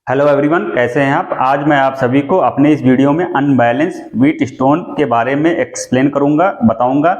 Hello everyone, कैसे हैं आप। आज मैं आप सभी को अपने इस वीडियो में अनबैलेंस व्हीट स्टोन के बारे में एक्सप्लेन करूंगा, बताऊंगा।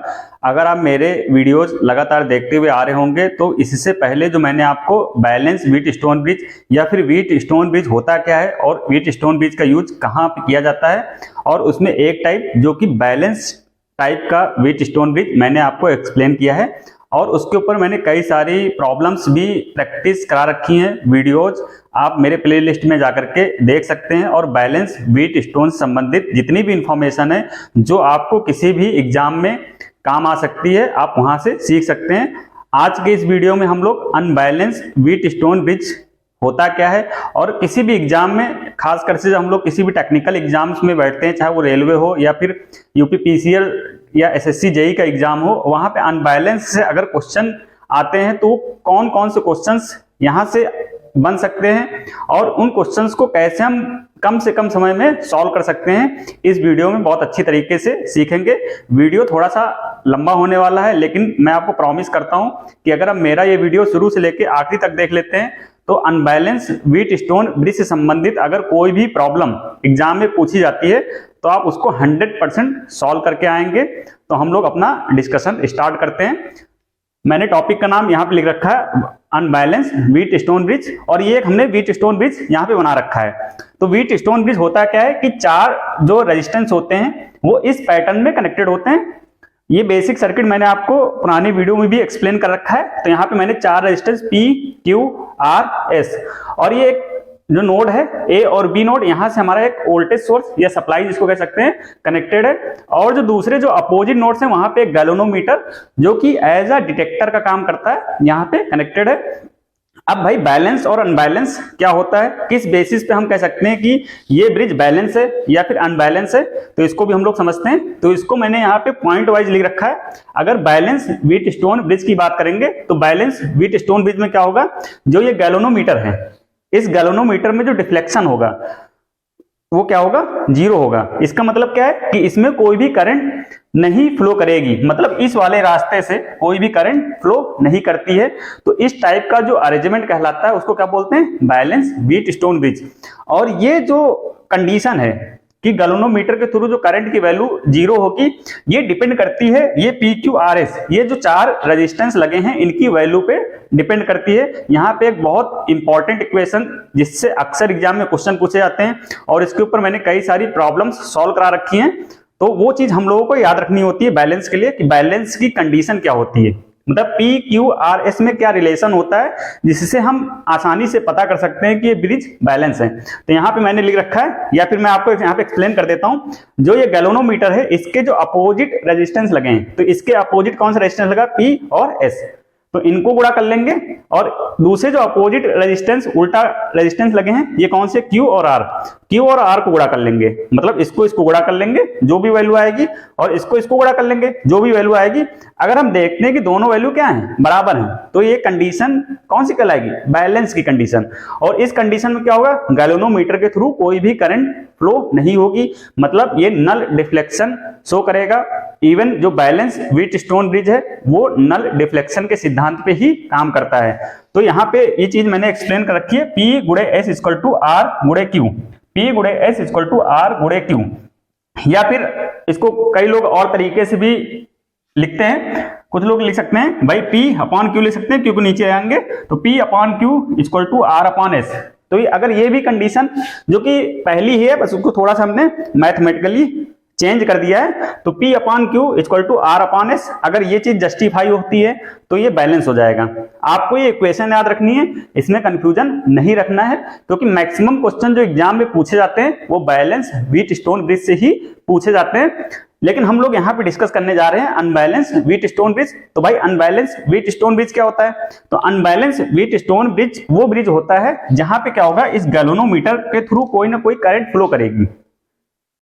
अगर आप मेरे वीडियोस लगातार देखते हुए आ रहे होंगे तो इससे पहले जो मैंने आपको बैलेंस व्हीट स्टोन ब्रिज या फिर व्हीट स्टोन ब्रिज होता क्या है और व्हीट स्टोन ब्रिज का यूज कहाँ पे किया जाता है और उसमें एक टाइप जो कि बैलेंस टाइप का व्हीट स्टोन ब्रिज मैंने आपको एक्सप्लेन किया है और उसके ऊपर मैंने कई सारी प्रॉब्लम्स भी प्रैक्टिस करा रखी हैं। वीडियोज आप मेरे प्लेलिस्ट में जाकर के देख सकते हैं और बैलेंस व्हीट स्टोन संबंधित जितनी भी इंफॉर्मेशन है जो आपको किसी भी एग्जाम में काम आ सकती है, आप वहां से सीख सकते हैं। आज के इस वीडियो में हम लोग अनबैलेंस व्हीट स्टोन ब्रिज होता क्या है और किसी भी एग्जाम में, खासकर से जब हम लोग किसी भी टेक्निकल एग्जाम्स में बैठते हैं, चाहे वो रेलवे हो या फिर यूपीपीसीएल या एसएससी जेई का एग्जाम हो, वहां पे अनबैलेंस से अगर क्वेश्चन आते हैं तो कौन कौन से क्वेश्चंस यहां से बन सकते हैं और उन क्वेश्चंस को कैसे हम कम से कम समय में सॉल्व कर सकते हैं, इस वीडियो में बहुत अच्छी तरीके से सीखेंगे। वीडियो थोड़ा सा लंबा होने वाला है, लेकिन मैं आपको प्रॉमिस करता हूं कि अगर आप मेरा ये वीडियो शुरू से लेकर आखिरी तक देख लेते हैं तो अनबैलेंस व्हीट स्टोन ब्रिज से संबंधित अगर कोई भी प्रॉब्लम एग्जाम में पूछी जाती है तो आप उसको 100% सॉल्व करके आएंगे। तो हम लोग अपना डिस्कशन स्टार्ट करते हैं। मैंने टॉपिक का नाम यहाँ पे लिख रखा है अनबैलेंस व्हीट स्टोन ब्रिज और ये एक हमने व्हीट स्टोन ब्रिज यहाँ पे बना रखा है। तो व्हीट स्टोन ब्रिज होता क्या है कि चार जो रेजिस्टेंस होते हैं वो इस पैटर्न में कनेक्टेड होते हैं। ये बेसिक सर्किट मैंने आपको पुरानी वीडियो में भी एक्सप्लेन कर रखा है। तो यहाँ पे मैंने चार resistance P, Q, R, S और ये एक जो नोड है A और B नोड, यहां से हमारा एक वोल्टेज सोर्स या सप्लाई जिसको कह सकते हैं कनेक्टेड है और जो दूसरे जो अपोजिट नोड्स हैं वहां पे एक गैल्वेनोमीटर जो कि एज अ डिटेक्टर का काम करता है, यहाँ पे कनेक्टेड है। अब भाई बैलेंस और अनबैलेंस क्या होता है, किस बेसिस पे हम कह सकते हैं कि ये ब्रिज बैलेंस है या फिर अनबैलेंस है, तो इसको भी हम लोग समझते हैं। तो इसको मैंने यहाँ पे पॉइंट वाइज लिख रखा है। अगर बैलेंस व्हीट स्टोन ब्रिज की बात करेंगे तो बैलेंस व्हीट स्टोन ब्रिज में क्या होगा, जो ये गैल्वेनोमीटर है, इस गैल्वेनोमीटर में जो डिफ्लेक्शन होगा वो क्या होगा, जीरो होगा। इसका मतलब क्या है कि इसमें कोई भी करंट नहीं फ्लो करेगी, मतलब इस वाले रास्ते से कोई भी करंट फ्लो नहीं करती है। तो इस टाइप का जो अरेंजमेंट कहलाता है उसको क्या बोलते हैं, बैलेंस व्हीट स्टोन ब्रिज। और ये जो कंडीशन है कि गैल्वेनोमीटर के थ्रू जो करंट की वैल्यू जीरो होगी, ये डिपेंड करती है, ये PQRS, ये जो चार रेजिस्टेंस लगे हैं इनकी वैल्यू पे डिपेंड करती है। यहाँ पे एक बहुत इंपॉर्टेंट इक्वेशन जिससे अक्सर एग्जाम में क्वेश्चन पूछे जाते हैं और इसके ऊपर मैंने कई सारी प्रॉब्लम्स सॉल्व करा रखी हैं। तो वो चीज हम लोगों को याद रखनी होती है बैलेंस के लिए कि बैलेंस की कंडीशन क्या होती है, मतलब PQRS में क्या रिलेशन होता है जिससे हम आसानी से पता कर सकते हैं कि ये ब्रिज बैलेंस है। तो यहाँ पे मैंने लिख रखा है, या फिर मैं आपको यहाँ पे एक्सप्लेन कर देता हूँ। जो ये गैल्वेनोमीटर है इसके जो अपोजिट रेजिस्टेंस लगे हैं, तो इसके अपोजिट कौन सा रेजिस्टेंस लगा, P और S, तो इनको गुणा कर लेंगे और दूसरे जो अपोजिट रेजिस्टेंस उल्टा रेजिस्टेंस लगे हैं ये कौन से, Q और R को गुणा कर लेंगे, मतलब इसको गुणा कर लेंगे जो भी वैल्यू आएगी और इसको गुणा कर लेंगे जो भी वैल्यू आएगी। अगर हम देखते हैं कि दोनों वैल्यू क्या है, बराबर हैं, तो ये कंडीशन कौन सी कहलाएगी, बैलेंस की कंडीशन। और इस कंडीशन में क्या होगा, गैल्वेनोमीटर के थ्रू कोई भी करंट फ्लो नहीं होगी, मतलब ये नल डिफ्लेक्शन शो करेगा। इवन जो बैलेंस व्हीट स्टोन ब्रिज है वो नल डिफ्लेक्शन के सिद्धांत पे ही काम करता है। तो यहाँ पे ये चीज मैंने एक्सप्लेन कर रखी है, P गुणे S इक्वल टू R गुणे Q, P गुणे S इक्वल टू R गुणे Q। या फिर इसको कई लोग और तरीके से भी लिखते हैं, कुछ लोग लिख सकते हैं भाई P अपॉन Q लिख सकते हैं, क्योंकि नीचे आएंगे तो P upon Q equal to R upon S। तो अगर ये भी कंडीशन जो कि पहली है, बस उसको थोड़ा सा हमने मैथमेटिकली चेंज कर दिया है, तो P upon Q equal to R upon S, अगर ये चीज जस्टिफाई होती है तो ये बैलेंस हो जाएगा। आपको ये इक्वेशन याद रखनी है, इसमें कंफ्यूजन नहीं रखना है, क्योंकि मैक्सिमम क्वेश्चन जो एग्जाम में पूछे जाते हैं वो बैलेंस व्हीट स्टोन ब्रिज से ही पूछे जाते हैं। लेकिन हम लोग यहाँ पे डिस्कस करने जा रहे हैं अनबैलेंस व्हीट स्टोन ब्रिज। तो भाई अनबैलेंस व्हीट स्टोन ब्रिज क्या होता है, तो अनबैलेंस व्हीट स्टोन ब्रिज वो ब्रिज होता है जहां पे क्या होगा, इस गैल्वेनोमीटर के थ्रू कोई ना कोई करंट फ्लो करेगी,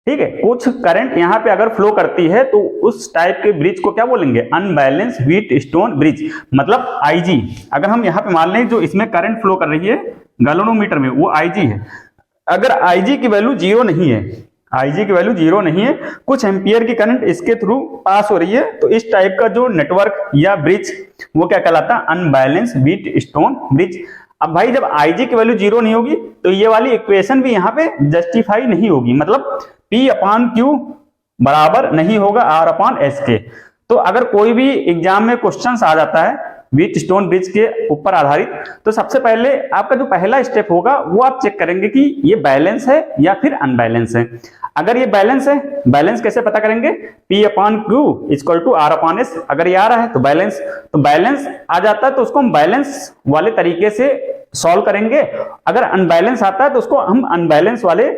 ठीक है। कुछ करंट यहाँ पे अगर फ्लो करती है तो उस टाइप के ब्रिज को क्या बोलेंगे, अनबैलेंस व्हीट स्टोन ब्रिज, मतलब IG। अगर हम यहाँ पे मान लें जो इसमें करंट फ्लो कर रही है गैल्वेनोमीटर में वो IG है, अगर IG की वैल्यू जीरो नहीं है, IG की वैल्यू जीरो नहीं है, कुछ एम्पियर की करंट इसके थ्रू पास हो रही है, तो इस टाइप का जो नेटवर्क या ब्रिज वो क्या कहलाता है, अनबैलेंस व्हीट स्टोन ब्रिज। अब भाई जब IG की वैल्यू 0 नहीं होगी तो ये वाली इक्वेशन भी यहाँ पे जस्टिफाई नहीं होगी, मतलब P अपॉन Q बराबर नहीं होगा R अपॉन S के। तो अगर कोई भी एग्जाम में क्वेश्चंस आ जाता है व्हीटस्टोन ब्रिज के ऊपर आधारित, तो सबसे पहले आपका जो पहला स्टेप होगा वो आप चेक करेंगे कि ये बैलेंस है या फिर अनबैलेंस है। अगर ये बैलेंस है, बैलेंस कैसे पता करेंगे, P upon Q equal to R upon S, अगर ये आ रहा है तो बैलेंस, तो बैलेंस आ जाता है तो उसको हम बैलेंस वाले तरीके से सॉल्व करेंगे। अगर अनबैलेंस आता है तो उसको हम अनबैलेंस वाले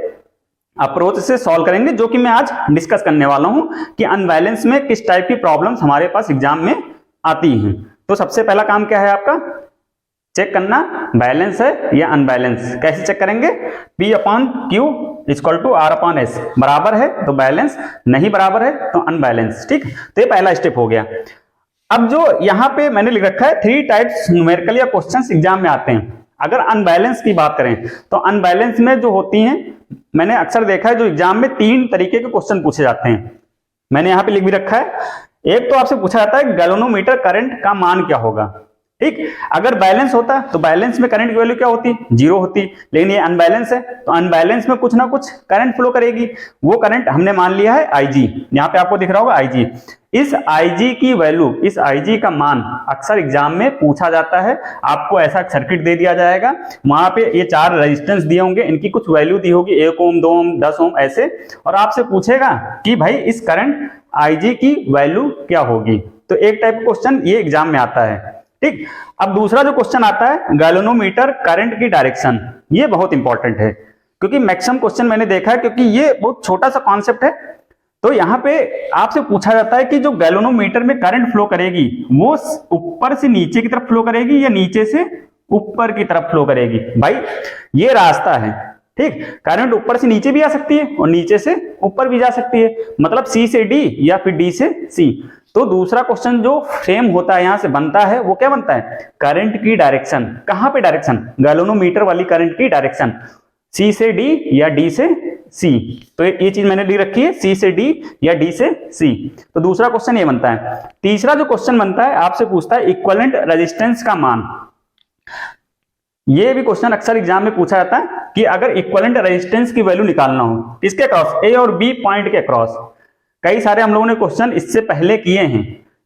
अप्रोच से सॉल्व करेंगे, जो कि मैं आज डिस्कस करने वाला हूं कि अनबैलेंस में किस टाइप की प्रॉब्लम्स हमारे पास एग्जाम में आती हैं। तो सबसे पहला काम क्या है आपका, चेक करना बैलेंस है या अनबैलेंस। कैसे चेक करेंगे, P upon Q equal to R upon S, बराबर है तो बैलेंस, नहीं बराबर है तो अनबैलेंस। ठीक, तो ये पहला स्टेप हो गया। अब जो यहाँ पे मैंने लिख रखा है 3 टाइप्स न्यूमेरिकल या क्वेश्चंस एग्जाम में आते हैं। अगर अनबैलेंस की बात करें तो अनबैलेंस में जो होती हैं, मैंने अक्सर देखा है जो एग्जाम में 3 तरीके के क्वेश्चन पूछे जाते हैं। मैंने यहाँ पे लिख भी रखा है। एक तो आपसे पूछा जाता है गैल्वेनोमीटर करंट का मान क्या होगा। ठीक, अगर बैलेंस होता है तो बैलेंस में करंट की वैल्यू क्या होती, 0 होती, लेकिन ये अनबैलेंस है तो अनबैलेंस में कुछ ना कुछ करंट फ्लो करेगी। वो करंट हमने मान लिया है IG, यहाँ पे आपको दिख रहा होगा IG। इस IG की वैल्यू, इस IG का मान अक्सर एग्जाम में पूछा जाता है। आपको ऐसा सर्किट दे दिया जाएगा, वहां पे ये 4 रेजिस्टेंस दिए होंगे, इनकी कुछ वैल्यू दी होगी 1 ओम 2 ओम 10 ओम ऐसे, और आपसे पूछेगा कि भाई इस करंट IG की वैल्यू क्या होगी। तो एक टाइप का क्वेश्चन ये एग्जाम में आता है। ठीक, अब दूसरा जो क्वेश्चन आता है गैल्वेनोमीटर करंट की डायरेक्शन, ये बहुत इंपॉर्टेंट है क्योंकि मैक्सिमम क्वेश्चन मैंने देखा है, क्योंकि ये बहुत छोटा सा कॉन्सेप्ट है। तो यहाँ पे आपसे पूछा जाता है कि जो गैल्वेनोमीटर में करंट फ्लो करेगी वो ऊपर से नीचे की तरफ फ्लो करेगी या नीचे से ऊपर की तरफ फ्लो करेगी। भाई ये रास्ता है, ठीक, करंट ऊपर से नीचे भी आ सकती है और नीचे से ऊपर भी जा सकती है, मतलब C से D या फिर D से C। तो दूसरा क्वेश्चन जो फ्रेम होता है, यहां से बनता है, वो क्या बनता है, करंट की डायरेक्शन। कहां पे डायरेक्शन, गैल्वेनोमीटर वाली करंट की डायरेक्शन, C से D या D से C। तो ये चीज मैंने लिख रखी है, C से D या D से C। तो दूसरा क्वेश्चन ये बनता है। तीसरा जो क्वेश्चन बनता है, आपसे पूछता है इक्विवेलेंट रेजिस्टेंस का मान। ये भी क्वेश्चन अक्सर एग्जाम में पूछा जाता है कि अगर इक्विवेलेंट रेजिस्टेंस की वैल्यू निकालना हो, किसके अक्रॉस, A और B पॉइंट के अक्रॉस। कई सारे हम लोगों ने क्वेश्चन इससे पहले किए हैं,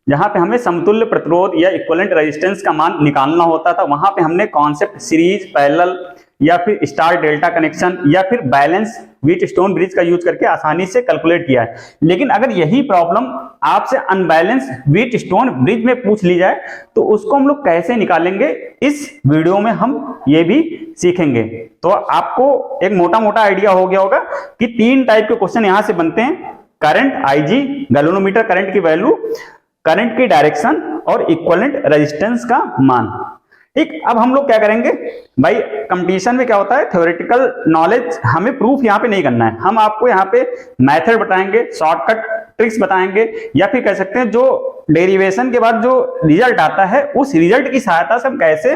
जहां पे हमें समतुल्य प्रतिरोध या इक्विवेलेंट रेजिस्टेंस का मान निकालना होता था। वहां पे हमने कॉन्सेप्ट सीरीज, पैरेलल या फिर स्टार डेल्टा कनेक्शन या फिर बैलेंस व्हीटस्टोन ब्रिज का यूज करके आसानी से कैलकुलेट किया है। लेकिन अगर यही प्रॉब्लम आपसे अनबैलेंस व्हीटस्टोन ब्रिज में पूछ ली जाए तो उसको हम लोग कैसे निकालेंगे, इस वीडियो में हम ये भी सीखेंगे। तो आपको एक मोटा मोटा आइडिया हो गया होगा कि 3 टाइप के क्वेश्चन यहां से बनते हैं, करंट IG, गैल्वेनोमीटर करंट की वैल्यू, करंट की डायरेक्शन और इक्विवेलेंट रेजिस्टेंस का मान। ठीक, अब हम लोग क्या करेंगे भाई, कंपटीशन में क्या होता है, थ्योरेटिकल नॉलेज हमें प्रूफ यहाँ पे नहीं करना है, हम आपको यहाँ पे मेथड बताएंगे, शॉर्टकट ट्रिक्स बताएंगे, या फिर कह सकते हैं जो डेरिवेशन के बाद जो रिजल्ट आता है उस रिजल्ट की सहायता से हम कैसे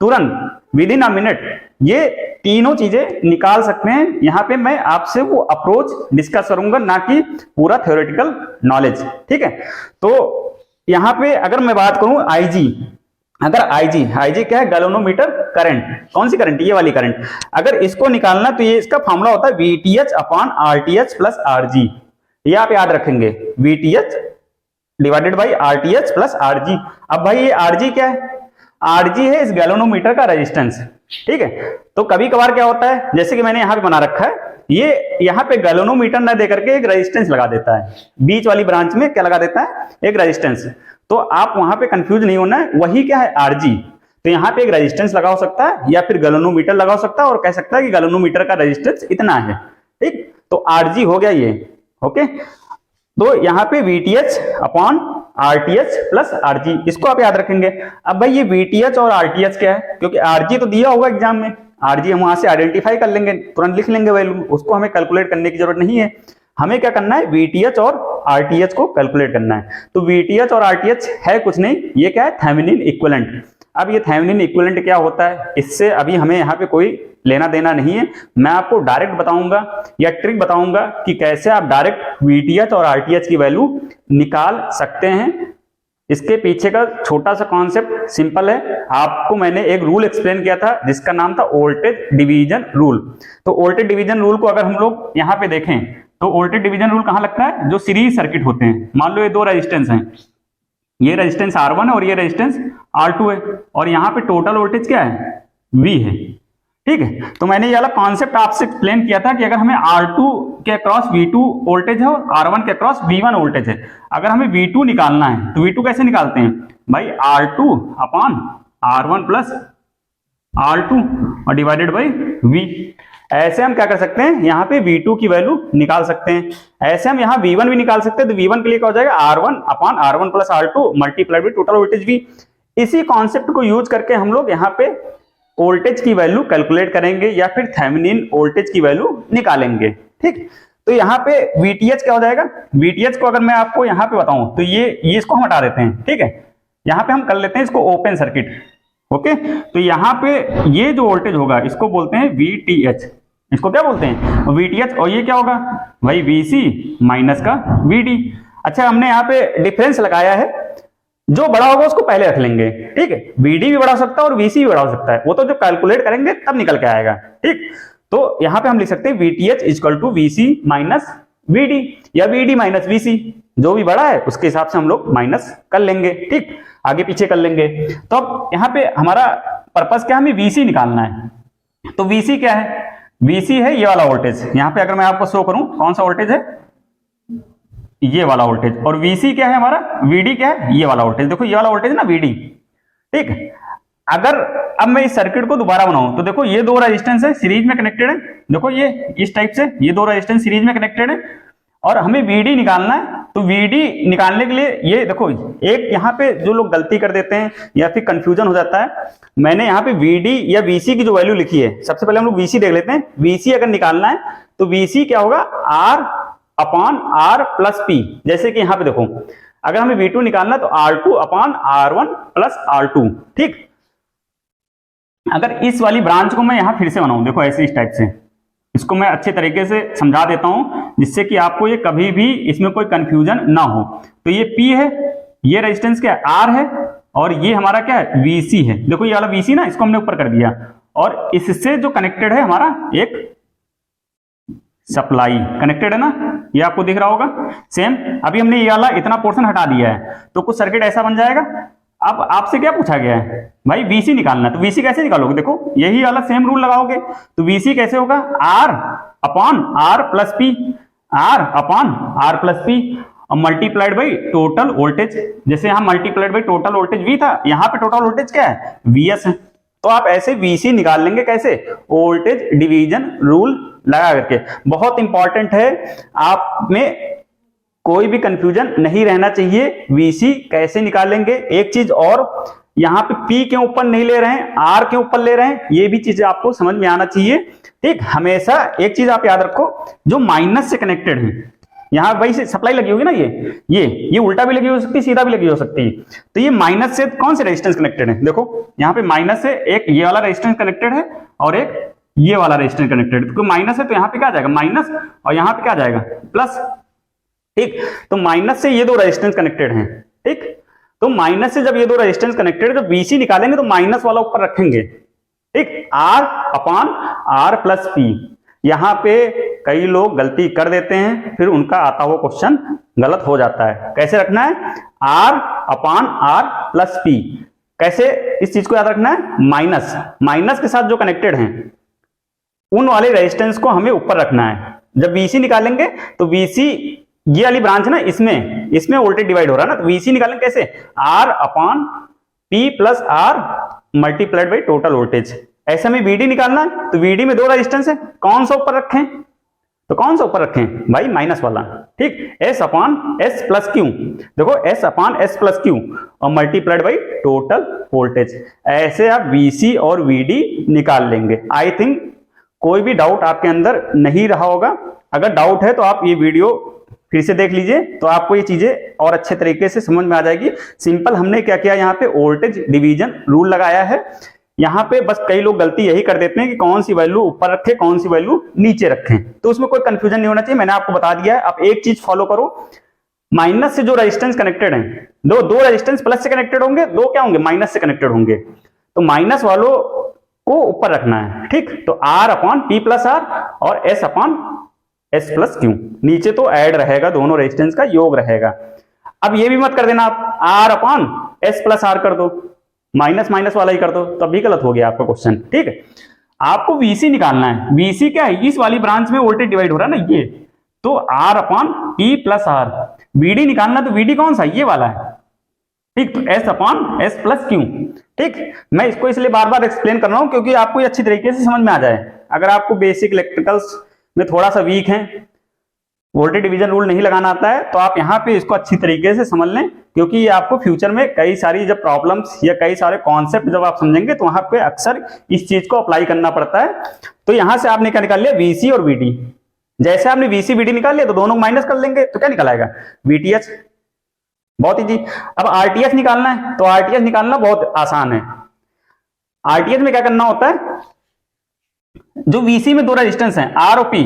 तुरंत विद इन अ मिनट ये तीनों चीजें निकाल सकते हैं। यहाँ पे मैं आपसे वो अप्रोच डिस्कस करूंगा, ना कि पूरा थ्योरेटिकल नॉलेज। ठीक है, तो यहाँ पे अगर मैं बात करूं IG, अगर IG क्या है, गैल्वेनोमीटर करंट। कौन सी करंट, ये वाली करंट। अगर इसको निकालना तो ये इसका फॉर्मूला होता है VTH upon RTH plus RG। ये आप याद रखेंगे, VTH divided by RTH plus RG। अब भाई ये RG क्या है, RG है इस गैल्वेनोमीटर का रेजिस्टेंस। ठीक है, तो कभी कभार क्या होता है, जैसे कि मैंने यहाँ पे बना रखा है, ये यहाँ पे गैल्वेनोमीटर ना दे करके एक रेजिस्टेंस लगा देता है, बीच वाली ब्रांच में क्या लगा देता है, एक रेजिस्टेंस। तो आप वहां पे कंफ्यूज नहीं होना है, वही क्या है, RG। तो यहाँ पे एक रेजिस्टेंस लगा हो सकता है या फिर गैल्वेनोमीटर लगा हो सकता है और कह सकता है कि गैल्वेनोमीटर का रेजिस्टेंस इतना है। ठीक, तो RG हो गया ये। ओके, तो यहाँ पे VTH upon RTH plus RG, इसको आप याद रखेंगे। अब भाई ये VTH और RTH क्या है, क्योंकि RG तो दिया होगा एग्जाम में, RG हम वहां से आइडेंटिफाई कर लेंगे, तुरंत लिख लेंगे वैल्यू, उसको हमें कैलकुलेट करने की जरूरत नहीं है। हमें क्या करना है, VTH और RTH को कैलकुलेट करना है। तो VTH और RTH है कुछ नहीं, ये क्या है, थेवेनिन इक्विवेलेंट। अब ये थेवेनिन इक्विवेलेंट क्या होता है, इससे अभी हमें यहाँ पे कोई लेना देना नहीं है। मैं आपको डायरेक्ट बताऊंगा या ट्रिक बताऊंगा कि कैसे आप डायरेक्ट VTH और RTH की वैल्यू निकाल सकते हैं इसके पीछे का छोटा सा कॉन्सेप्ट सिंपल है। आपको मैंने एक रूल एक्सप्लेन किया था जिसका नाम था वोल्टेज डिवीजन रूल। तो वोल्टेज डिवीजन रूल को अगर हम लोग यहाँ पे देखें तो वोल्टेज डिवीजन रूल कहाँ लगता है, जो सीरीज सर्किट होते हैं। मान लो ये दो रेजिस्टेंस हैं, ये रेजिस्टेंस R1 है और ये रेजिस्टेंस R2 है, और यहाँ पे टोटल वोल्टेज क्या है, V है। ठीक है, तो मैंने ये वाला कॉन्सेप्ट आपसे एक्सप्लेन किया था कि अगर हमें R2 के अक्रॉस V2 वोल्टेज है और R1 के अक्रॉस V1 वोल्टेज है, अगर हमें V2 निकालना है तो V2 कैसे निकालते हैं भाई, R2 upon R1 plus R2 और डिवाइडेड बाई V। ऐसे हम क्या कर सकते हैं, यहाँ पे V2 की वैल्यू निकाल सकते हैं। ऐसे हम यहाँ V1 भी निकाल सकते हैं, तो V1 के लिए क्या हो जाएगा, R1 upon R1 plus R2 multiplied by total voltage V। इसी कॉन्सेप्ट को यूज करके हम लोग यहाँ पे वोल्टेज की वैल्यू कैलकुलेट करेंगे या फिर थेवेनिन वोल्टेज की वैल्यू निकालेंगे। ठीक, तो यहाँ पे VTH क्या हो जाएगा, VTH को अगर मैं आपको यहाँ पे बताऊं तो ये इसको हम हटा देते हैं। ठीक है, यहाँ पे हम कर लेते हैं इसको ओपन सर्किट। ओके, तो यहाँ पे ये जो वोल्टेज होगा इसको बोलते हैं VTH, इसको क्या बोलते हैं VTH, और ये क्या होगा भाई VC माइनस का VD। अच्छा, हमने यहाँ पे डिफरेंस लगाया है, जो बड़ा होगा उसको पहले रख लेंगे। ठीक है, VD भी बड़ा हो सकता है और VC भी बड़ा हो सकता है, वो तो जब कैलकुलेट करेंगे तब निकल के आएगा। ठीक, तो यहाँ पे हम लिख सकते हैं VTH equal to VC minus VD या VD माइनस VC, जो भी बड़ा है उसके हिसाब से हम लोग माइनस कर लेंगे। ठीक, आगे पीछे कर लेंगे। तो अब यहाँ पे हमारा पर्पस क्या है, हमें VC निकालना है। तो VC क्या है, VC है ये वाला वोल्टेज। यहाँ पे अगर मैं आपको शो करूं कौन सा वोल्टेज है, ये वाला वोल्टेज, और VC क्या है हमारा, VD क्या है, ये वाला वोल्टेज। देखो ये वाला वोल्टेज ना VD। ठीक, अगर अब मैं इस सर्किट को दोबारा बनाऊं तो देखो ये दो रेजिस्टेंस है सीरीज में कनेक्टेड है। देखो ये इस टाइप से ये दो रेजिस्टेंस सीरीज में कनेक्टेड है और हमें VD निकालना है। तो VD निकालने के लिए ये देखो, एक यहाँ पे जो लोग गलती कर देते हैं या फिर कंफ्यूजन हो जाता है, मैंने यहाँ पे VD या VC की जो वैल्यू लिखी है, सबसे पहले हम लोग VC देख लेते हैं। VC अगर निकालना है तो VC क्या होगा, R upon R plus P। जैसे कि यहाँ पे देखो, अगर हमें V2 निकालना है तो R2 upon R1 plus R2। ठीक, अगर इस वाली ब्रांच को मैं यहां फिर से बनाऊं, देखो ऐसे इस टाइप से, इसको मैं अच्छे तरीके से समझा देता हूं जिससे कि आपको ये कभी भी इसमें कोई कंफ्यूजन ना हो। तो ये P है, ये रेजिस्टेंस क्या है R है, और ये हमारा क्या है VC है। देखो ये वाला VC ना, इसको हमने ऊपर कर दिया, और इससे जो कनेक्टेड है हमारा एक सप्लाई कनेक्टेड है ना, ये आपको दिख रहा होगा। सेम अभी हमने ये वाला इतना पोर्शन हटा दिया है तो कुछ सर्किट ऐसा बन जाएगा। अब आपसे क्या पूछा गया है भाई, VC निकालना, तो VC कैसे निकालोगे, देखो यही वाला सेम रूल लगाओगे। तो VC कैसे होगा, R upon R plus P, R upon R plus P और मल्टीप्लाइड बाई टोटल वोल्टेज। जैसे यहाँ multiplied by total voltage V था, यहाँ पे टोटल वोल्टेज क्या है, VS है। तो आप ऐसे VC निकाल लेंगे, कैसे, वोल्टेज डिवीजन रूल लगा करके। बहुत इंपॉर्टेंट है, आप में कोई भी कंफ्यूजन नहीं रहना चाहिए। VC कैसे निकालेंगे, एक चीज और, यहाँ पे P के ऊपर नहीं ले रहे हैं, R के ऊपर ले रहे हैं, ये भी चीजें आपको समझ में आना चाहिए। ठीक, हमेशा एक चीज आप याद रखो, जो माइनस से कनेक्टेड है, यहाँ भाई से सप्लाई लगी होगी ना, ये उल्टा भी लगी हो सकती है, सीधा भी लगी हो सकती है। तो ये माइनस से कौन से रेजिस्टेंस कनेक्टेड है, देखो यहाँ पे माइनस से एक ये वाला रेजिस्टेंस कनेक्टेड है और एक ये वाला रेजिस्टेंस कनेक्टेड है। तो माइनस है तो यहाँ पे क्या आ जाएगा माइनस, और यहाँ पे क्या आ जाएगा प्लस। ठीक, तो माइनस से ये दो रेजिस्टेंस कनेक्टेड हैं। ठीक, तो माइनस से जब ये दो रेजिस्टेंस कनेक्टेड है तो VC निकालेंगे तो माइनस वाला ऊपर रखेंगे। ठीक, R upon R plus P। यहां पे कई लोग गलती कर देते हैं, फिर उनका आता हुआ क्वेश्चन गलत हो जाता है। कैसे रखना है, R upon R plus P। कैसे इस चीज को याद रखना है, माइनस के साथ जो कनेक्टेड हैं उन वाले रेजिस्टेंस को हमें ऊपर रखना है। जब VC निकालेंगे तो VC ये वाली ब्रांच ना, इसमें वोल्टेज डिवाइड हो रहा है ना, तो VC निकालेंगे कैसे, R upon P plus R multiplied by total voltage. ऐसे में VD निकालना है तो VD में दो रेजिस्टेंस है, कौन सा ऊपर रखें, तो कौन सा ऊपर रखें भाई माइनस वाला। ठीक, S upon S plus Q, देखो S upon S plus Q और मल्टीप्लाइड बाई टोटल वोल्टेज। ऐसे आप VC और VD निकाल लेंगे। आई थिंक कोई भी डाउट आपके अंदर नहीं रहा होगा। अगर डाउट है तो आप ये वीडियो फिर से देख लीजिए, तो आपको ये चीजें और अच्छे तरीके से समझ में आ जाएगी। सिंपल हमने क्या किया, यहाँ पे वोल्टेज डिवीजन रूल लगाया है। यहाँ पे बस कई लोग गलती यही कर देते हैं कि कौन सी वैल्यू ऊपर रखें, कौन सी वैल्यू नीचे रखें, तो उसमें कोई कंफ्यूजन नहीं होना चाहिए। मैंने आपको बता दिया है, आप एक चीज फॉलो करो, माइनस से जो रेजिस्टेंस कनेक्टेड है दो दो रेजिस्टेंस प्लस से कनेक्टेड होंगे, दो क्या होंगे माइनस से कनेक्टेड होंगे, तो माइनस वालों को ऊपर रखना है, ठीक। तो R upon P plus R और S upon S plus Q, नीचे तो ऐड रहेगा, दोनों रेजिस्टेंस का योग रहेगा। अब ये भी मत कर देना आप R upon S plus R कर दो, माइनस माइनस वाला ही कर दो, तब भी गलत हो गया आपका क्वेश्चन, ठीक है। आपको VC निकालना है, VC क्या है, इस वाली ब्रांच में वोल्टेज डिवाइड हो रहा है ना ये, तो R upon P plus R। VD निकालना, तो VD कौन सा, ये वाला है, ठीक। तो S upon S plus Q, ठीक। मैं इसको इसलिए बार बार एक्सप्लेन कर रहा हूं क्योंकि आपको ये अच्छी तरीके से समझ में आ जाए। अगर आपको बेसिक इलेक्ट्रिकल्स में थोड़ा सा वीक है, वोल्टेज डिवीजन रूल नहीं लगाना आता है, तो आप यहाँ पे इसको अच्छी तरीके से समझ लें, क्योंकि ये आपको फ्यूचर में कई सारी जब प्रॉब्लम्स या कई सारे कॉन्सेप्ट जब आप समझेंगे तो वहां पे अक्सर इस चीज को अप्लाई करना पड़ता है। तो यहां से आपने क्या निकाल लिया, VC और VD। जैसे आपने VC VD निकाल लिया तो दोनों माइनस कर लेंगे, तो क्या निकल आएगा, VTH। बहुत इजी। अब RTH निकालना है, तो RTH निकालना बहुत आसान है। RTH में क्या करना होता है, जो VC में दो रेजिस्टेंस हैं R और P,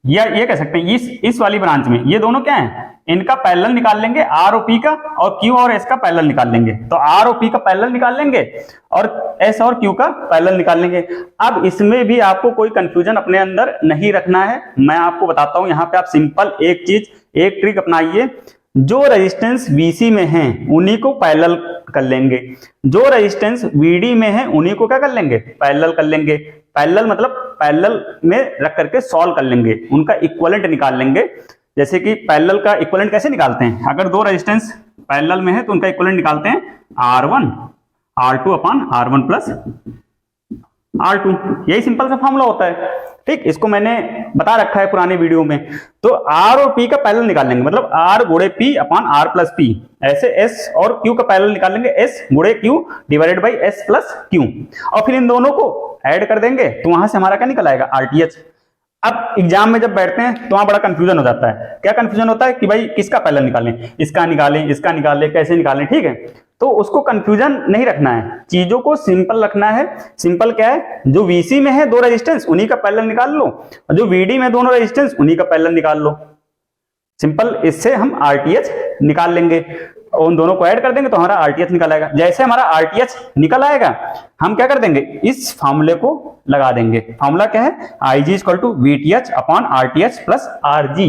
या ये कह सकते हैं इस वाली ब्रांच में ये दोनों क्या हैं, इनका पैरेलल निकाल लेंगे, R और P का, और Q और S का पैरेलल निकाल लेंगे। तो R और P का पैरेलल निकाल लेंगे और S और Q का पैरेलल निकाल लेंगे। अब इसमें भी आपको कोई कंफ्यूजन अपने अंदर नहीं रखना है, मैं आपको बताता हूं। यहाँ पे आप सिंपल एक चीज, एक ट्रिक अपनाइए, जो रेजिस्टेंस VC में है उन्हीं को पैरेलल कर लेंगे, जो रेजिस्टेंस VD में है उन्हीं को क्या कर लेंगे, पैरेलल कर लेंगे। पैरेलल मतलब पैरेलल में रख करके सॉल्व कर लेंगे, उनका इक्विवेलेंट निकाल लेंगे। जैसे कि पैरेलल का इक्विवेलेंट कैसे निकालते हैं, अगर दो रेजिस्टेंस पैरेलल में है तो उनका इक्विवेलेंट निकालते हैं R1 R2 upon R1 plus R2, यही सिंपल सा फॉर्मूला होता है, ठीक। इसको मैंने बता रखा है पुराने वीडियो में। तो R और P का पैरेलल निकाल लेंगे, मतलब R गुणे P upon R plus P। ऐसे S और Q का पैरेलल निकाल लेंगे, S गुणे Q divided by S plus Q, और फिर इन दोनों को ऐड कर देंगे, तो वहां से हमारा क्या निकल आएगा, RTH। अब एग्जाम में जब बैठते हैं तो वहां बड़ा कंफ्यूजन हो जाता है। क्या कंफ्यूजन होता है कि भाई किसका पैरेलल निकालें, इसका निकालें, इसका निकालें, कैसे निकालें, ठीक है। तो उसको कंफ्यूजन नहीं रखना है, चीजों को सिंपल रखना है। सिंपल क्या है, जो VC में है दो रेजिस्टेंस उन्हीं का पैरेलल निकाल लो, और जो VD में दोनों रेजिस्टेंस उन्हीं का पैरेलल निकाल लो। सिंपल, इससे हम RTH निकाल लेंगे और उन दोनों को ऐड कर देंगे तो हमारा RTH निकल आएगा। जैसे हमारा RTH निकल आएगा, हम क्या कर देंगे, इस फार्मूले को लगा देंगे। फार्मूला क्या है, IG equal to VTH upon RTH plus RG।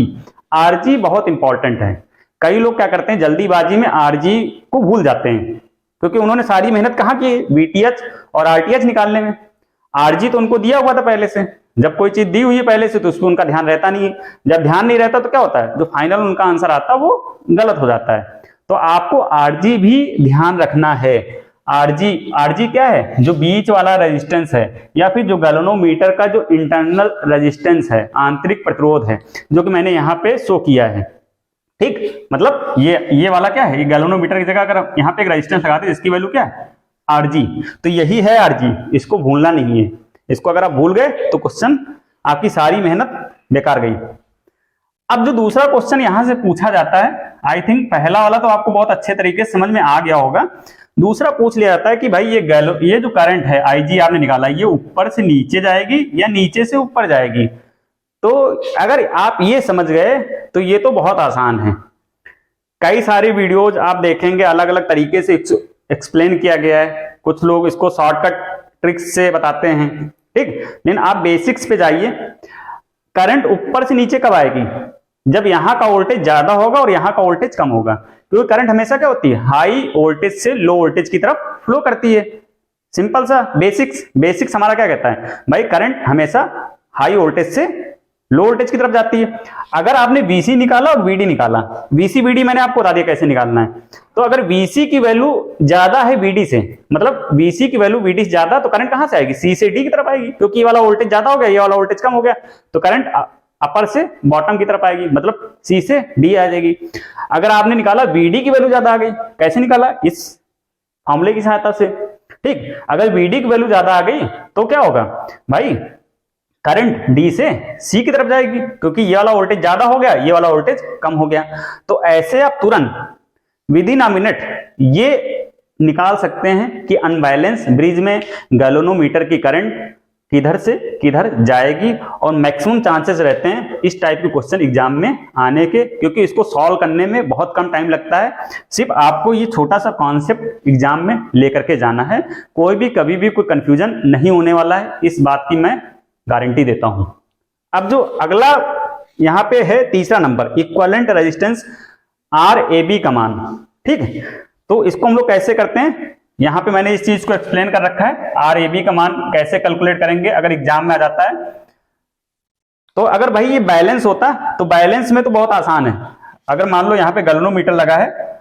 RG बहुत इंपॉर्टेंट है, कई लोग क्या करते हैं जल्दीबाजी में RG को भूल जाते हैं, क्योंकि उन्होंने सारी मेहनत कहाँ की, VTH और RTH निकालने में। RG तो उनको दिया हुआ था पहले से, जब कोई चीज दी हुई है पहले से तो उस पर उनका ध्यान रहता नहीं है। जब ध्यान नहीं रहता तो क्या होता है, जो फाइनल उनका आंसर आता है वो गलत हो जाता है। तो आपको RG भी ध्यान रखना है। RG क्या है, जो बीच वाला रेजिस्टेंस है, या फिर जो गैल्वेनोमीटर का जो इंटरनल रेजिस्टेंस है, आंतरिक प्रतिरोध है, जो कि मैंने यहाँ पे शो किया है, ठीक। मतलब ये वाला क्या है, ये गैल्वेनोमीटर की जगह अगर यहाँ पे एक रेजिस्टेंस लगाते हैं, इसकी वैल्यू क्या है, RG, तो यही है RG, इसको भूलना नहीं है। इसको अगर आप भूल गए तो क्वेश्चन आपकी सारी मेहनत बेकार गई। अब जो दूसरा क्वेश्चन यहां से पूछा जाता है, आई थिंक पहला वाला तो आपको बहुत अच्छे तरीके से समझ में आ गया होगा। दूसरा पूछ लिया जाता है कि भाई ये जो करंट है IG आपने निकाला, ये ऊपर से नीचे जाएगी या नीचे से ऊपर जाएगी। तो अगर आप ये समझ गए तो ये तो बहुत आसान है। कई सारे वीडियोज आप देखेंगे, अलग अलग तरीके से एक्सप्लेन किया गया है, कुछ लोग इसको शॉर्टकट ट्रिक्स से बताते हैं, ठीक। लेकिन आप बेसिक्स पे जाइए। करंट ऊपर से नीचे कब आएगी, जब यहां का वोल्टेज ज्यादा होगा और यहां का वोल्टेज कम होगा, क्योंकि करंट हमेशा क्या होती है, हाई वोल्टेज से लो वोल्टेज की तरफ फ्लो करती है। सिंपल सा बेसिक्स हमारा क्या कहता है, भाई करंट हमेशा हाई वोल्टेज से लो वोल्टेज की तरफ जाती है। अगर आपने VC निकाला और VD निकाला, VC VD मैंने आपको बता दिया कैसे निकालना है। तो अगर VC की वैल्यू ज्यादा है VD से, मतलब VC की वैल्यू VD से ज्यादा, तो करंट कहां से आएगी, C से D की तरफ आएगी, क्योंकि ये वाला वोल्टेज ज्यादा हो गया, ये वाला वोल्टेज कम हो गया, तो करंट अपर से बॉटम की तरफ आएगी, मतलब C से D आ जाएगी। अगर आपने निकाला VD की वैल्यू ज्यादा आ गई, कैसे निकाला, इस फॉर्मूले की सहायता से, ठीक। अगर VD की वैल्यू ज्यादा आ गई तो क्या होगा भाई, करंट D से C की तरफ जाएगी, क्योंकि ये वाला वोल्टेज ज्यादा हो गया, ये वाला वोल्टेज कम हो गया। तो ऐसे आप तुरंत विद इन अ मिनट ये निकाल सकते हैं कि अनबैलेंस ब्रिज में गैल्वेनोमीटर की करंट किधर से किधर जाएगी, और मैक्सिमम चांसेस रहते हैं इस टाइप के क्वेश्चन एग्जाम में आने के, क्योंकि इसको सॉल्व करने में बहुत कम टाइम लगता है। सिर्फ आपको ये छोटा सा कॉन्सेप्ट एग्जाम में लेकर के जाना है, कोई भी कभी भी कोई कंफ्यूजन नहीं होने वाला है, इस बात की मैं गारंटी देता हूं। अब जो अगला यहां पे है तीसरा नंबर, इक्विवेलेंट रेजिस्टेंस RAB का मान, ठीक है। तो इसको हम लोग कैसे करते हैं, यहां पे मैंने इस चीज को एक्सप्लेन कर रखा है, RAB का मान कैसे कैलकुलेट करेंगे अगर एग्जाम में आ जाता है। तो अगर भाई ये बैलेंस होता तो बैलेंस में तो बहुत आसान है, अगर मान लो यहाँ पे गैल्वेनोमीटर लगा है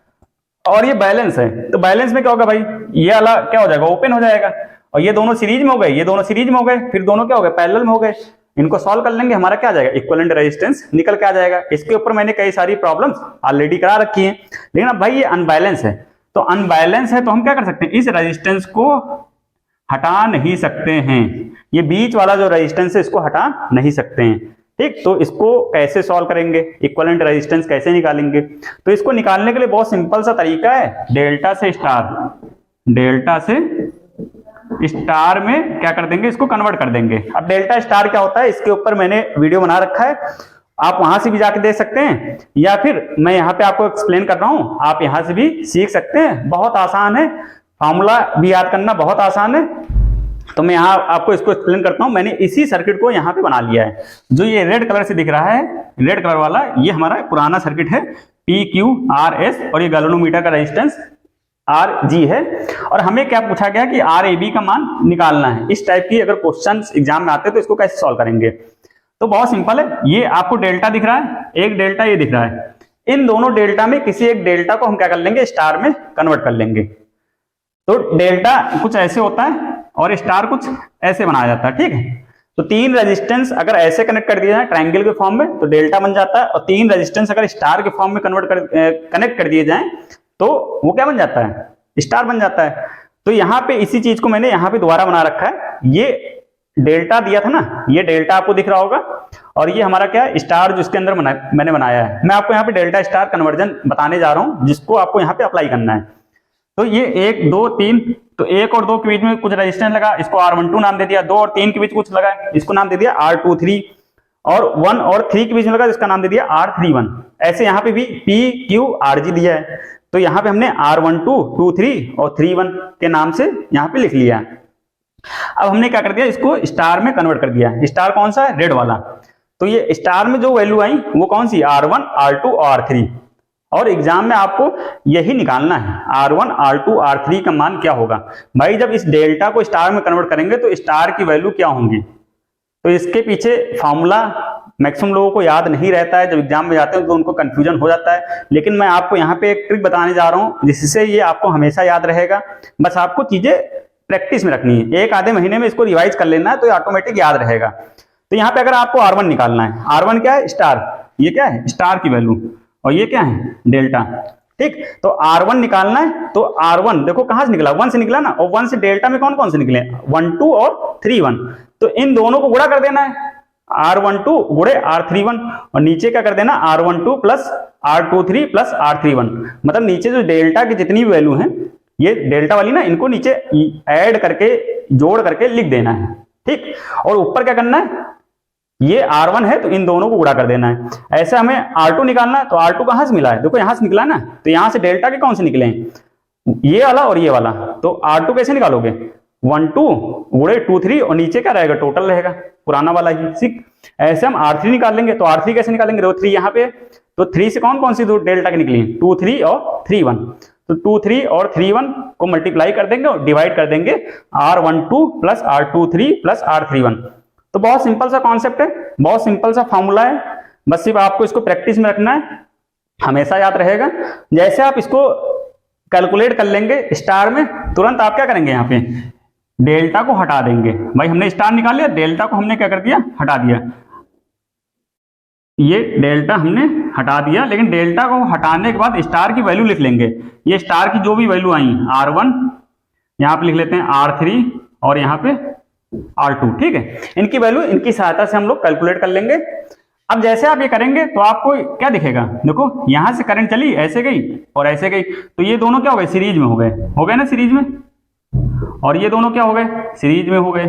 और ये बैलेंस है, तो बैलेंस में क्या होगा भाई, ये वाला क्या हो जाएगा, ओपन हो जाएगा, और ये दोनों सीरीज में हो गए, ये दोनों सीरीज में हो गए, फिर दोनों क्या हो गए, पैरेलल में हो गए। इनको सॉल्व कर लेंगे, हमारा क्या आ जाएगा, इक्विवेलेंट रेजिस्टेंस निकल के आ जाएगा। इसके ऊपर मैंने कई सारी प्रॉब्लम्स ऑलरेडी करा रखी हैं। लेकिन अब भाई ये अनबैलेंस है, तो अनबैलेंस है तो हम क्या कर सकते हैं, इस रेजिस्टेंस को हटा नहीं सकते हैं, ये बीच वाला जो रेजिस्टेंस है इसको हटा नहीं सकते हैं, ठीक। तो इसको कैसे सॉल्व करेंगे, इक्विवेलेंट रेजिस्टेंस कैसे निकालेंगे, तो इसको निकालने के लिए बहुत सिंपल सा तरीका है, डेल्टा से स्टार, डेल्टा से स्टार में क्या कर देंगे, इसको कन्वर्ट कर देंगे। अब डेल्टा स्टार क्या होता है, इसके ऊपर मैंने वीडियो बना रखा है, आप वहां से भी जाके देख सकते हैं, या फिर मैं यहाँ पे आपको एक्सप्लेन कर रहा हूं, आप यहां से भी सीख सकते हैं। बहुत आसान है, फॉर्मूला भी याद करना बहुत आसान है। तो मैं यहाँ आपको इसको एक्सप्लेन करता हूं। मैंने इसी सर्किट को यहाँ पे बना लिया है, जो ये रेड कलर से दिख रहा है, रेड कलर वाला, ये हमारा पुराना सर्किट है, PQRS, और ये गैल्वेनोमीटर का रेजिस्टेंस RG है। और हमें क्या पूछा गया कि RAB का मान निकालना है। इस टाइप की अगर क्वेश्चंस एग्जाम में आते हैं तो इसको कैसे सॉल्व करेंगे, तो बहुत सिंपल है। ये आपको डेल्टा दिख रहा है, एक डेल्टा ये दिख रहा है, इन दोनों डेल्टा में किसी एक डेल्टा को हम क्या कर लेंगे, स्टार में कन्वर्ट कर लेंगे। तो डेल्टा कुछ ऐसे होता है और स्टार कुछ ऐसे बनाया जाता है, ठीक है। तो तीन रेजिस्टेंस अगर ऐसे कनेक्ट कर दिया जाए ट्रायंगल के फॉर्म में तो डेल्टा बन जाता है, और तीन रेजिस्टेंस अगर स्टार के फॉर्म में कनेक्ट कर दिए जाए तो वो क्या बन जाता है, स्टार बन जाता है। तो यहाँ पे इसी चीज को मैंने यहाँ पे दोबारा बना रखा है, ये डेल्टा दिया था ना, ये डेल्टा आपको दिख रहा होगा, और ये हमारा क्या है, स्टार जो इसके अंदर मैंने बनाया है। मैं आपको यहाँ पे डेल्टा स्टार कन्वर्जन बताने जा रहा हूँ, जिसको आपको यहाँ पे अप्लाई करना है। तो ये 1 2 3, तो 1 और 2 के बीच में कुछ रेजिस्टेंस लगा, इसको R12 नाम दे दिया। 2 और 3 के बीच कुछ लगा, इसको नाम दे दिया R23, और 1 और 3 के बीच में लगा, इसका नाम दे दिया R31। ऐसे यहाँ पे भी PQRG दिया है, तो यहाँ पे हमने R12, 23 और 31 के नाम से यहाँ पे लिख लिया। अब हमने क्या कर दिया, इसको स्टार में कन्वर्ट कर दिया। स्टार कौन सा है, रेड वाला। तो ये स्टार में जो वैल्यू आई वो कौन सी, R1 R2 और R3, और एग्जाम में आपको यही निकालना है, R1 R2 R3 का मान क्या होगा। भाई जब इस डेल्टा को स्टार में कन्वर्ट करेंगे तो स्टार की वैल्यू क्या होंगी, तो इसके पीछे फॉर्मूला मैक्सिमम लोगों को याद नहीं रहता है, जब एग्जाम में जाते हैं तो उनको कंफ्यूजन हो जाता है। लेकिन मैं आपको यहाँ पे एक ट्रिक बताने जा रहा हूँ जिससे ये आपको हमेशा याद रहेगा। बस आपको चीजें प्रैक्टिस में रखनी है, एक आधे महीने में इसको रिवाइज कर लेना है तो ये ऑटोमेटिक याद रहेगा। तो यहाँ पे अगर आपको R1 निकालना है, R1 क्या है, स्टार, ये क्या है, स्टार की वैल्यू, और ये क्या है, डेल्टा, ठीक। तो R1 निकालना है, तो R1 देखो कहां से निकला, 1 से निकला ना, और 1 से डेल्टा में कौन कौन से निकले, 1 2 और 3 1, तो इन दोनों को गुणा कर देना है, R12 गुणे R31, और नीचे क्या कर देना, R12 plus R23 plus R31। मतलब नीचे जो डेल्टा की जितनी भी वैल्यू है, ये डेल्टा वाली ना, इनको नीचे ऐड करके जोड़ करके लिख देना है, ठीक। और ऊपर क्या करना है, ये R1 है तो इन दोनों को गुणा कर देना है। ऐसे हमें R2 निकालना है, तो R2 कहां से मिला है, देखो यहां से निकला ना, तो यहां से डेल्टा के कौन से निकले हैं, ये वाला और ये वाला। तो R2 कैसे निकालोगे, 1 2 गुणे 2 3, और नीचे क्या रहेगा, टोटल रहेगा पुराना वाला ही, ठीक। ऐसे हम R3 निकाल लेंगे, तो R3 कैसे निकालेंगे, देखो 3 यहाँ पे, तो 3 से कौन कौन सी दो डेल्टा की निकली, 2 3 और 3 1, तो 2 3 और 3 1 को मल्टीप्लाई कर देंगे और डिवाइड कर देंगे, R12 plus R23 plus R31। तो बहुत सिंपल सा कॉन्सेप्ट है, बहुत सिंपल सा फॉर्मूला है, बस सिर्फ आपको इसको प्रैक्टिस में रखना है, हमेशा याद रहेगा। जैसे आप इसको कैलकुलेट कर लेंगे स्टार में, तुरंत आप क्या करेंगे, यहाँ पे डेल्टा को हटा देंगे। भाई हमने स्टार निकाल लिया, डेल्टा को हमने क्या कर दिया, हटा दिया, ये डेल्टा हमने हटा दिया। लेकिन डेल्टा को हटाने के बाद स्टार की वैल्यू लिख लेंगे, ये स्टार की जो भी वैल्यू आई, R1 यहाँ पे लिख लेते हैं, R3 और यहाँ पे R2, ठीक है। इनकी वैल्यू, इनकी सहायता से हम लोग कैलकुलेट कर लेंगे। अब जैसे आप ये करेंगे तो आपको क्या दिखेगा, देखो यहां से करंट चली, ऐसे गई और ऐसे गई, तो ये दोनों क्या हो गए, सीरीज में हो गए ना, सीरीज में, और ये दोनों क्या हो गए, सीरीज में हो गए।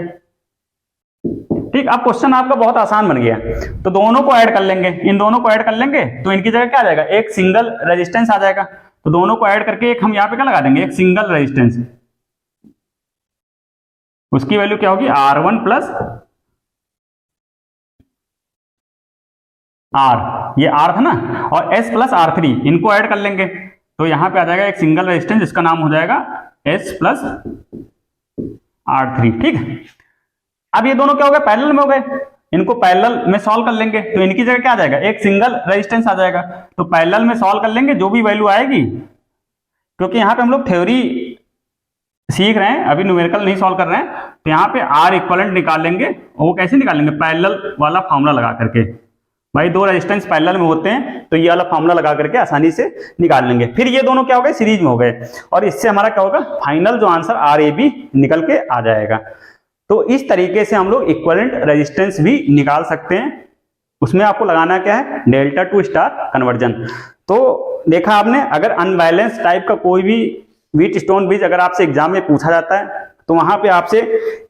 ठीक, अब क्वेश्चन आपका बहुत आसान बन गया। तो दोनों को ऐड कर लेंगे, इन दोनों को ऐड कर लेंगे तो इनकी जगह क्या आ जाएगा, एक सिंगल रेजिस्टेंस आ जाएगा। तो दोनों को ऐड करके एक हम यहाँ पे क्या लगा देंगे, एक सिंगल रेजिस्टेंस, उसकी वैल्यू क्या होगी, R1 प्लस R, ये R था ना, और S प्लस R3, इनको ऐड कर लेंगे तो यहां पे आ जाएगा एक सिंगल रेजिस्टेंस जिसका नाम हो जाएगा S प्लस R3। ठीक है, अब ये दोनों क्या हो गए, पैरेलल में हो गए, इनको पैरेलल में सॉल्व कर लेंगे तो इनकी जगह क्या आ जाएगा, एक सिंगल रेजिस्टेंस आ जाएगा। तो पैरेलल में सॉल्व कर लेंगे, जो भी वैल्यू आएगी, क्योंकि यहाँ पे हम लोग थ्योरी सीख रहे हैं, अभी न्यूमेरिकल नहीं सॉल्व कर रहे हैं, तो यहाँ पे R इक्विवेलेंट निकाल लेंगे। और वो कैसे निकालेंगे, पैरेलल वाला फॉर्मूला लगा करके। भाई दो रेजिस्टेंस पैरेलल में होते हैं तो ये वाला फॉर्मूला लगा करके आसानी से निकाल लेंगे। फिर ये दोनों क्या हो गए, सीरीज में हो गए, और इससे हमारा क्या होगा, फाइनल जो आंसर RAB निकल के आ जाएगा। तो इस तरीके से हम लोग इक्विवेलेंट रेजिस्टेंस भी निकाल सकते हैं। उसमें आपको लगाना क्या है, डेल्टा टू स्टार कन्वर्जन। तो देखा आपने, अगर अनबैलेंस टाइप का कोई भी व्हीटस्टोन ब्रिज अगर आपसे एग्जाम में पूछा जाता है तो वहां पे आपसे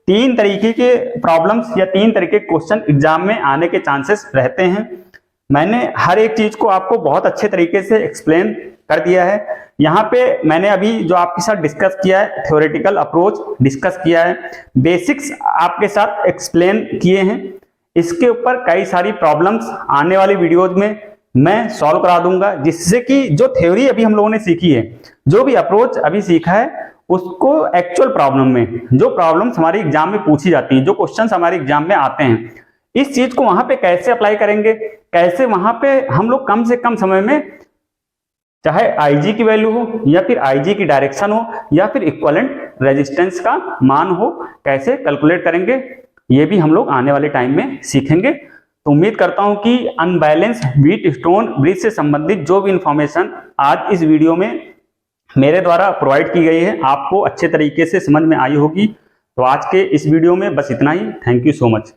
3 तरीके के प्रॉब्लम्स या 3 तरीके के क्वेश्चन एग्जाम में आने के चांसेस रहते हैं। मैंने हर एक चीज को आपको बहुत अच्छे तरीके से एक्सप्लेन कर दिया है। यहाँ पे मैंने अभी जो आपके साथ डिस्कस किया है, थ्योरेटिकल अप्रोच डिस्कस किया है, बेसिक्स आपके साथ एक्सप्लेन किए हैं। इसके ऊपर कई सारी प्रॉब्लम्स आने वाली वीडियोज में मैं सॉल्व करा दूंगा, जिससे कि जो थ्योरी अभी हम लोगों ने सीखी है, जो भी अप्रोच अभी सीखा है, उसको एक्चुअल प्रॉब्लम में, जो प्रॉब्लम्स हमारे एग्जाम में पूछी जाती हैं, जो क्वेश्चंस हमारे एग्जाम में आते हैं, इस चीज को वहां पे कैसे अप्लाई करेंगे, कैसे वहां पे हम लोग कम से कम समय में, चाहे IG की वैल्यू हो या फिर IG की डायरेक्शन हो या फिर इक्विवेलेंट रेजिस्टेंस का मान हो, कैसे कैलकुलेट करेंगे, ये भी हम लोग आने वाले टाइम में सीखेंगे। तो उम्मीद करता हूं कि अनबैलेंस व्हीटस्टोन ब्रिज से संबंधित जो भी इंफॉर्मेशन आज इस वीडियो में मेरे द्वारा प्रोवाइड की गई है आपको अच्छे तरीके से समझ में आई होगी। तो आज के इस वीडियो में बस इतना ही। Thank you so much.